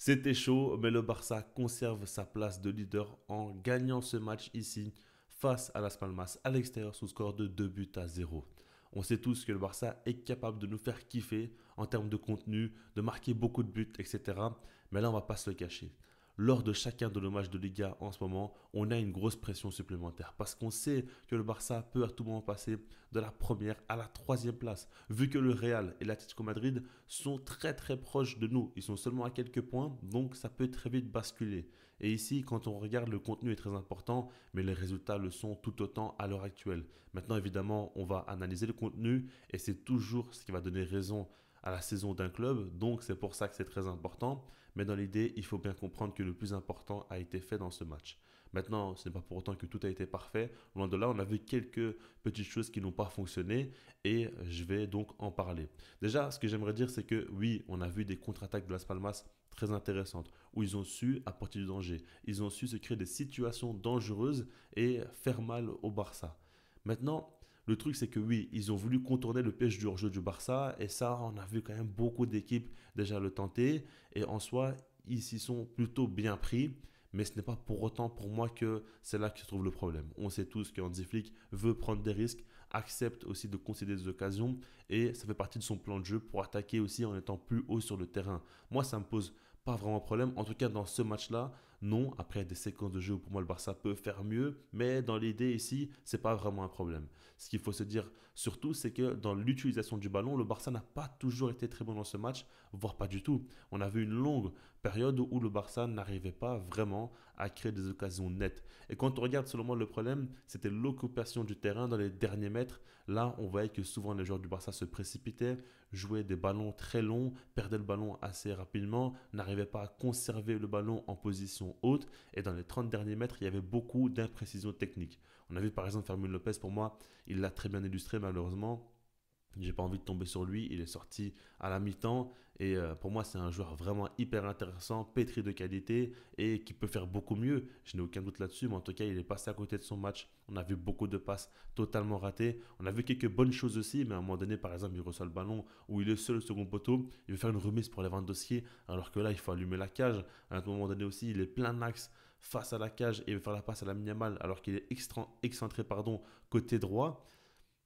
C'était chaud, mais le Barça conserve sa place de leader en gagnant ce match ici face à Las Palmas à l'extérieur sous score de 2 buts à 0. On sait tous que le Barça est capable de nous faire kiffer en termes de contenu, de marquer beaucoup de buts, etc. Mais là, on va pas se le cacher. Lors de chacun de nos matchs de Liga en ce moment, on a une grosse pression supplémentaire parce qu'on sait que le Barça peut à tout moment passer de la première à la troisième place. Vu que le Real et l'Atlético Madrid sont très très proches de nous, ils sont seulement à quelques points, donc ça peut très vite basculer. Et ici, quand on regarde, le contenu est très important, mais les résultats le sont tout autant à l'heure actuelle. Maintenant, évidemment, on va analyser le contenu et c'est toujours ce qui va donner raison à la saison d'un club, donc c'est pour ça que c'est très important. Mais dans l'idée, il faut bien comprendre que le plus important a été fait dans ce match. Maintenant, ce n'est pas pour autant que tout a été parfait. Loin de là, on a vu quelques petites choses qui n'ont pas fonctionné et je vais donc en parler. Déjà, ce que j'aimerais dire, c'est que oui, on a vu des contre-attaques de Las Palmas très intéressantes, où ils ont su apporter du danger. Ils ont su se créer des situations dangereuses et faire mal au Barça. Maintenant, le truc, c'est que oui, ils ont voulu contourner le piège du hors-jeu du Barça, et ça, on a vu quand même beaucoup d'équipes déjà le tenter, et en soi, ils s'y sont plutôt bien pris, mais ce n'est pas pour autant pour moi que c'est là que se trouve le problème. On sait tous qu'Hansi Flick veut prendre des risques, accepte aussi de concéder des occasions, et ça fait partie de son plan de jeu pour attaquer aussi en étant plus haut sur le terrain. Moi, ça me pose pas vraiment problème. En tout cas, dans ce match-là, non. Après, des séquences de jeu où pour moi le Barça peut faire mieux, mais dans l'idée ici, c'est pas vraiment un problème. Ce qu'il faut se dire surtout, c'est que dans l'utilisation du ballon, le Barça n'a pas toujours été très bon dans ce match, voire pas du tout. On a vu une longue période où le Barça n'arrivait pas vraiment à créer des occasions nettes. Et quand on regarde, selon moi, le problème, c'était l'occupation du terrain dans les derniers mètres. Là, on voyait que souvent les joueurs du Barça se précipitaient, jouaient des ballons très longs, perdaient le ballon assez rapidement, n'arrivaient pas à conserver le ballon en position haute. Et dans les 30 derniers mètres, il y avait beaucoup d'imprécisions techniques. On a vu par exemple Fermin Lopez, pour moi, il l'a très bien illustré malheureusement. J'ai pas envie de tomber sur lui, il est sorti à la mi-temps et pour moi c'est un joueur vraiment hyper intéressant, pétri de qualité et qui peut faire beaucoup mieux. Je n'ai aucun doute là-dessus, mais en tout cas il est passé à côté de son match. On a vu beaucoup de passes totalement ratées. On a vu quelques bonnes choses aussi, mais à un moment donné par exemple il reçoit le ballon où il est seul au second poteau, il veut faire une remise pour Lewandowski alors que là il faut allumer la cage. À un moment donné aussi il est plein axe face à la cage et il veut faire la passe à la Yamal alors qu'il est excentré côté droit.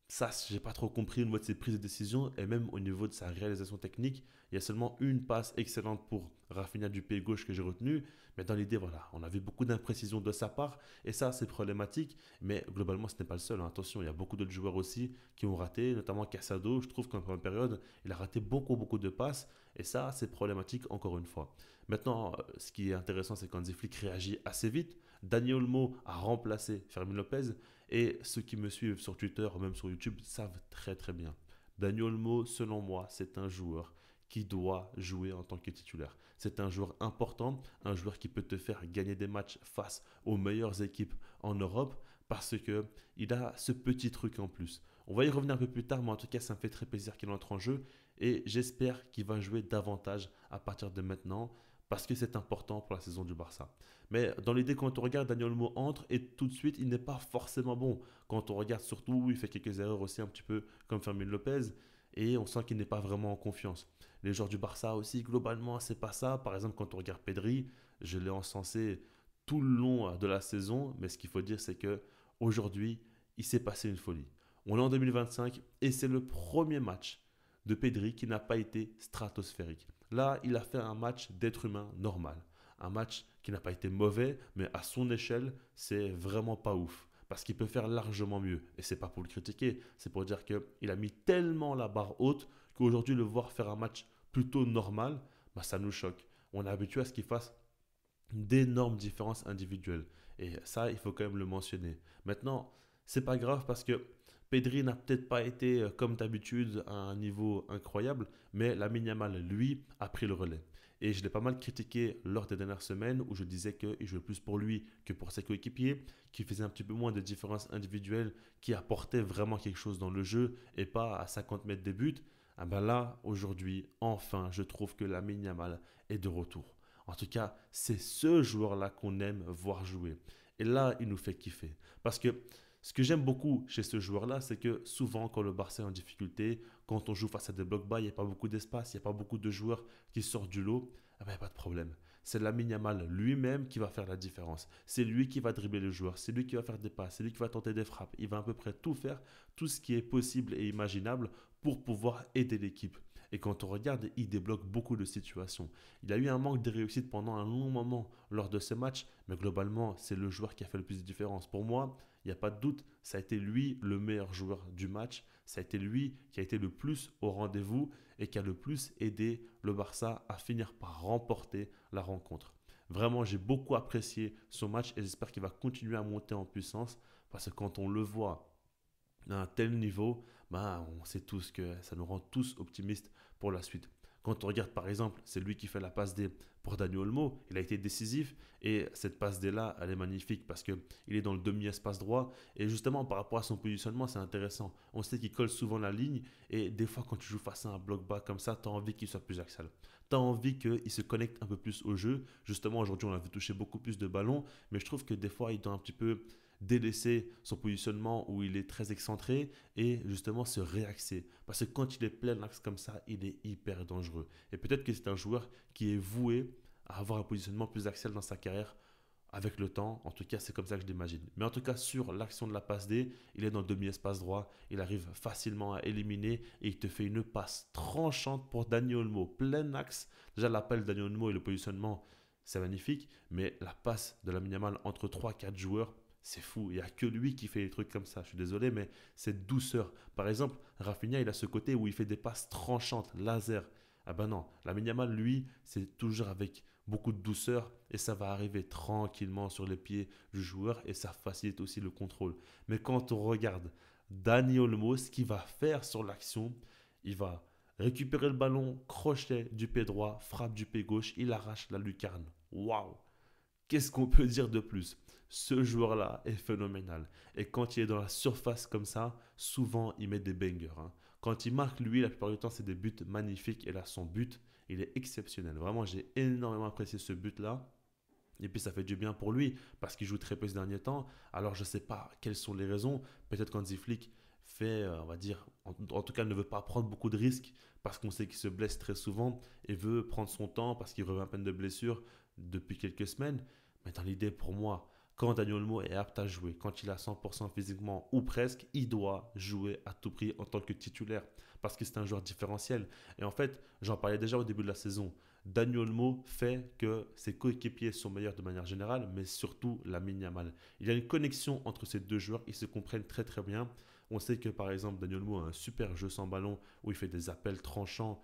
Ça, j'ai pas trop compris au niveau de ses prises de décision et même au niveau de sa réalisation technique. Il y a seulement une passe excellente pour Rafinha du pied gauche que j'ai retenu. Mais dans l'idée, voilà, on avait beaucoup d'imprécisions de sa part et ça, c'est problématique. Mais globalement, ce n'est pas le seul, hein. Attention, il y a beaucoup d'autres joueurs aussi qui ont raté, notamment Casado. Je trouve qu'en première période, il a raté beaucoup de passes et ça, c'est problématique encore une fois. Maintenant, ce qui est intéressant, c'est qu'Hansi Flick réagit assez vite. Daniel Olmo a remplacé Fermin Lopez et ceux qui me suivent sur Twitter ou même sur YouTube savent très très bien. Daniel Olmo, selon moi, c'est un joueur qui doit jouer en tant que titulaire. C'est un joueur important, un joueur qui peut te faire gagner des matchs face aux meilleures équipes en Europe parce que il a ce petit truc en plus. On va y revenir un peu plus tard, mais en tout cas, ça me fait très plaisir qu'il entre en jeu et j'espère qu'il va jouer davantage à partir de maintenant parce que c'est important pour la saison du Barça. Mais dans l'idée, quand on regarde, Daniel Olmo entre et tout de suite, il n'est pas forcément bon. Quand on regarde surtout, il fait quelques erreurs aussi un petit peu comme Fermin Lopez et on sent qu'il n'est pas vraiment en confiance. Les joueurs du Barça aussi, globalement, c'est pas ça. Par exemple, quand on regarde Pedri, je l'ai encensé tout le long de la saison, mais ce qu'il faut dire, c'est que aujourd'hui, il s'est passé une folie. On est en 2025 et c'est le premier match de Pedri qui n'a pas été stratosphérique. Là, il a fait un match d'être humain normal. Un match qui n'a pas été mauvais, mais à son échelle, c'est vraiment pas ouf. Parce qu'il peut faire largement mieux. Et c'est pas pour le critiquer, c'est pour dire qu'il a mis tellement la barre haute qu'aujourd'hui, le voir faire un match plutôt normal, bah, ça nous choque. On est habitué à ce qu'il fasse d'énormes différences individuelles. Et ça, il faut quand même le mentionner. Maintenant, c'est pas grave parce que Pedri n'a peut-être pas été, comme d'habitude, à un niveau incroyable, mais Lamine Yamal, lui, a pris le relais. Et je l'ai pas mal critiqué lors des dernières semaines où je disais qu'il jouait plus pour lui que pour ses coéquipiers, qu'il faisait un petit peu moins de différences individuelles, qui apportait vraiment quelque chose dans le jeu et pas à 50 mètres des buts. Ah ben là, aujourd'hui, enfin, je trouve que Lamine Yamal est de retour. En tout cas, c'est ce joueur-là qu'on aime voir jouer. Et là, il nous fait kiffer. Parce que ce que j'aime beaucoup chez ce joueur-là, c'est que souvent, quand le Barça est en difficulté, quand on joue face à des blocs bas, il n'y a pas beaucoup d'espace, il n'y a pas beaucoup de joueurs qui sortent du lot. eh ben, pas de problème. C'est Lamine Yamal lui-même qui va faire la différence. C'est lui qui va dribbler le joueur, c'est lui qui va faire des passes, c'est lui qui va tenter des frappes. Il va à peu près tout faire, tout ce qui est possible et imaginable pour pouvoir aider l'équipe. Et quand on regarde, il débloque beaucoup de situations. Il a eu un manque de réussite pendant un long moment lors de ce match, mais globalement, c'est le joueur qui a fait le plus de différence. Pour moi, il n'y a pas de doute, ça a été lui le meilleur joueur du match. Ça a été lui qui a été le plus au rendez-vous et qui a le plus aidé le Barça à finir par remporter la rencontre. Vraiment, j'ai beaucoup apprécié son match et j'espère qu'il va continuer à monter en puissance parce que quand on le voit à un tel niveau, bah, on sait tous que ça nous rend tous optimistes pour la suite. Quand on regarde par exemple, c'est lui qui fait la passe D pour Dani Olmo, il a été décisif et cette passe D là, elle est magnifique parce qu'il est dans le demi-espace droit et justement par rapport à son positionnement, c'est intéressant. On sait qu'il colle souvent la ligne et des fois quand tu joues face à un bloc bas comme ça, tu as envie qu'il soit plus axial. Tu as envie qu'il se connecte un peu plus au jeu. Justement, aujourd'hui, on l'a vu toucher beaucoup plus de ballons, mais je trouve que des fois, il doit un petit peu délaisser son positionnement où il est très excentré et justement se réaxer. Parce que quand il est plein axe comme ça, il est hyper dangereux. Et peut-être que c'est un joueur qui est voué à avoir un positionnement plus axial dans sa carrière avec le temps. En tout cas, c'est comme ça que je l'imagine. Mais en tout cas, sur l'action de la passe D, il est dans le demi-espace droit. Il arrive facilement à éliminer et il te fait une passe tranchante pour Dani Olmo. Plein axe. Déjà, l'appel Dani Olmo et le positionnement, c'est magnifique. Mais la passe de Lamine Yamal entre 3-4 joueurs, c'est fou. Il n'y a que lui qui fait des trucs comme ça. Je suis désolé, mais cette douceur. Par exemple, Rafinha, il a ce côté où il fait des passes tranchantes, laser. Ah ben non, Lamine Yamal, lui, c'est toujours avec beaucoup de douceur et ça va arriver tranquillement sur les pieds du joueur et ça facilite aussi le contrôle. Mais quand on regarde Dani Olmo, ce qu'il va faire sur l'action, il va récupérer le ballon, crochet du pied droit, frappe du pied gauche, il arrache la lucarne. Waouh! Qu'est-ce qu'on peut dire de plus? Ce joueur-là est phénoménal. Et quand il est dans la surface comme ça, souvent il met des bangers, hein. Quand il marque, lui, la plupart du temps, c'est des buts magnifiques. Et là, son but, il est exceptionnel. Vraiment, j'ai énormément apprécié ce but-là. Et puis ça fait du bien pour lui parce qu'il joue très peu ces derniers temps. Alors je ne sais pas quelles sont les raisons. Peut-être qu'Hansi Flick fait, on va dire, en tout cas ne veut pas prendre beaucoup de risques parce qu'on sait qu'il se blesse très souvent et veut prendre son temps parce qu'il revient à peine de blessure depuis quelques semaines. Mais dans l'idée pour moi, quand Dani Olmo est apte à jouer, quand il est à 100% physiquement ou presque, il doit jouer à tout prix en tant que titulaire parce que c'est un joueur différentiel. Et en fait, j'en parlais déjà au début de la saison. Dani Olmo fait que ses coéquipiers sont meilleurs de manière générale, mais surtout Lamine Yamal. Il y a une connexion entre ces deux joueurs, ils se comprennent très très bien. On sait que par exemple Dani Olmo a un super jeu sans ballon où il fait des appels tranchants,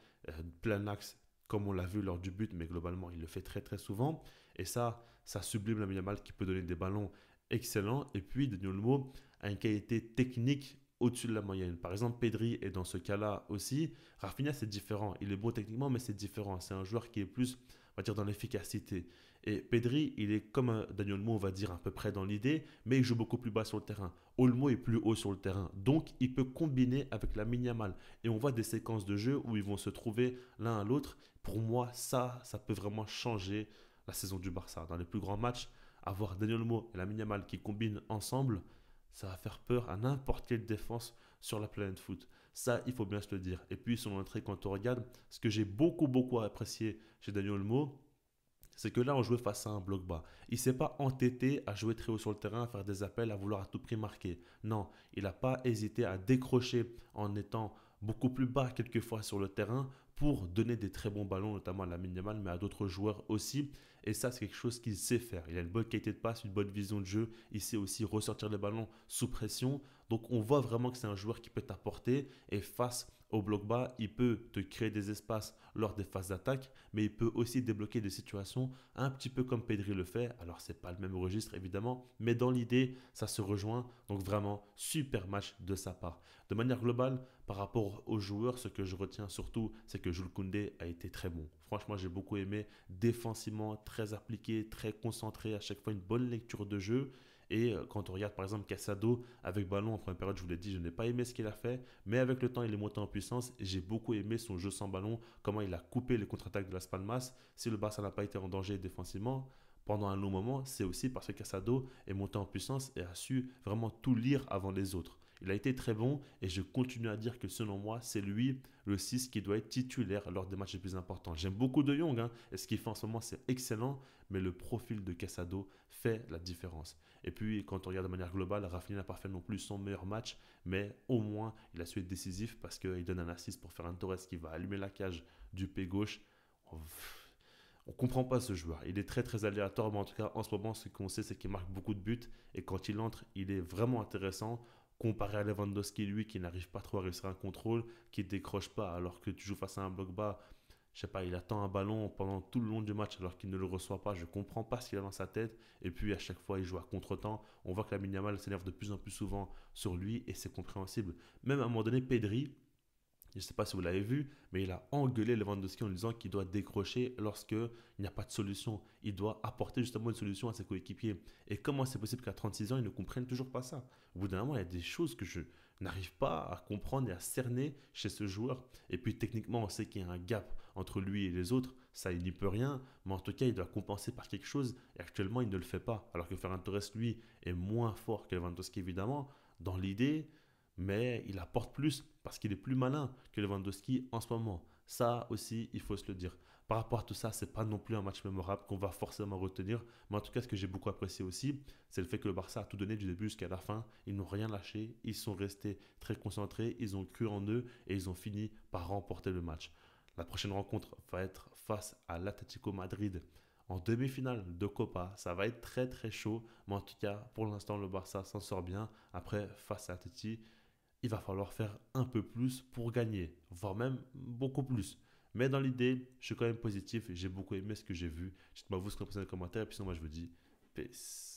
plein axe, comme on l'a vu lors du but, mais globalement il le fait très très souvent. Et ça sublime Lamine Yamal qui peut donner des ballons excellents. Et puis Dani Olmo a une qualité technique au-dessus de la moyenne. Par exemple, Pedri est dans ce cas-là aussi. Rafinha, c'est différent. Il est bon techniquement, mais c'est différent. C'est un joueur qui est plus, on va dire, dans l'efficacité. Et Pedri, il est comme Dani Olmo, on va dire, à peu près dans l'idée, mais il joue beaucoup plus bas sur le terrain. Olmo est plus haut sur le terrain. Donc, il peut combiner avec la Yamal. Et on voit des séquences de jeu où ils vont se trouver l'un à l'autre. Pour moi, ça peut vraiment changer la saison du Barça. Dans les plus grands matchs, avoir Dani Olmo et la Yamal qui combinent ensemble, ça va faire peur à n'importe quelle défense sur la planète foot. Ça, il faut bien se le dire. Et puis, son entrée, quand on regarde, ce que j'ai beaucoup apprécié chez Dani Olmo, c'est que là, on jouait face à un bloc bas. Il ne s'est pas entêté à jouer très haut sur le terrain, à faire des appels, à vouloir à tout prix marquer. Non, il n'a pas hésité à décrocher en étant beaucoup plus bas quelquefois sur le terrain pour donner des très bons ballons, notamment à Lamine Yamal, mais à d'autres joueurs aussi. Et ça, c'est quelque chose qu'il sait faire. Il a une bonne qualité de passe, une bonne vision de jeu. Il sait aussi ressortir les ballons sous pression. Donc, on voit vraiment que c'est un joueur qui peut t'apporter. Et face au bloc bas, il peut te créer des espaces lors des phases d'attaque, mais il peut aussi débloquer des situations un petit peu comme Pedri le fait. Alors, c'est pas le même registre, évidemment, mais dans l'idée, ça se rejoint. Donc, vraiment, super match de sa part. De manière globale, par rapport aux joueurs, ce que je retiens surtout, c'est que Jules Koundé a été très bon. Franchement, j'ai beaucoup aimé. Défensivement, très appliqué, très concentré, à chaque fois une bonne lecture de jeu. Et quand on regarde par exemple Casado avec ballon en première période, je vous l'ai dit, je n'ai pas aimé ce qu'il a fait, mais avec le temps, il est monté en puissance et j'ai beaucoup aimé son jeu sans ballon, comment il a coupé les contre-attaques de Las Palmas. Si le Barça n'a pas été en danger défensivement pendant un long moment, c'est aussi parce que Casado est monté en puissance et a su vraiment tout lire avant les autres. Il a été très bon et je continue à dire que selon moi, c'est lui le 6 qui doit être titulaire lors des matchs les plus importants. J'aime beaucoup De Jong, hein, et ce qu'il fait en ce moment, c'est excellent, mais le profil de Casado fait la différence. Et puis, quand on regarde de manière globale, Rafinha n'a pas fait non plus son meilleur match, mais au moins, il a su être décisif parce qu'il donne un assist pour Ferran Torres qui va allumer la cage du pied gauche. On ne comprend pas ce joueur. Il est très très aléatoire, mais en tout cas, en ce moment, ce qu'on sait, c'est qu'il marque beaucoup de buts. Et quand il entre, il est vraiment intéressant. Comparé à Lewandowski, lui, qui n'arrive pas trop à réussir un contrôle, qui ne décroche pas, alors que tu joues face à un bloc bas. Je sais pas, il attend un ballon pendant tout le long du match alors qu'il ne le reçoit pas. Je ne comprends pas ce qu'il a dans sa tête. Et puis à chaque fois, il joue à contre-temps. On voit que la Yamal s'énerve de plus en plus souvent sur lui et c'est compréhensible. Même à un moment donné, Pedri, je ne sais pas si vous l'avez vu, mais il a engueulé Lewandowski en lui disant qu'il doit décrocher lorsqu'il n'y a pas de solution. Il doit apporter justement une solution à ses coéquipiers. Et comment c'est possible qu'à 36 ans, ils ne comprennent toujours pas ça? Au bout d'un moment, il y a des choses que je n'arrive pas à comprendre et à cerner chez ce joueur. Et puis techniquement, on sait qu'il y a un gap entre lui et les autres. Ça, il n'y peut rien. Mais en tout cas, il doit compenser par quelque chose. Et actuellement, il ne le fait pas. Alors que Ferran Torres, lui, est moins fort que Lewandowski, évidemment. Dans l'idée, mais il apporte plus parce qu'il est plus malin que Lewandowski en ce moment. Ça aussi, il faut se le dire. Par rapport à tout ça, c'est pas non plus un match mémorable qu'on va forcément retenir. Mais en tout cas, ce que j'ai beaucoup apprécié aussi, c'est le fait que le Barça a tout donné du début jusqu'à la fin. Ils n'ont rien lâché. Ils sont restés très concentrés. Ils ont cru en eux et ils ont fini par remporter le match. La prochaine rencontre va être face à l'Atlético Madrid en demi-finale de Copa. Ça va être très très chaud. Mais en tout cas, pour l'instant, le Barça s'en sort bien. Après, face à Atleti, il va falloir faire un peu plus pour gagner, voire même beaucoup plus. Mais dans l'idée, je suis quand même positif et j'ai beaucoup aimé ce que j'ai vu. Dites-moi vous ce que vous pensez dans les commentaires et puis sinon moi je vous dis peace.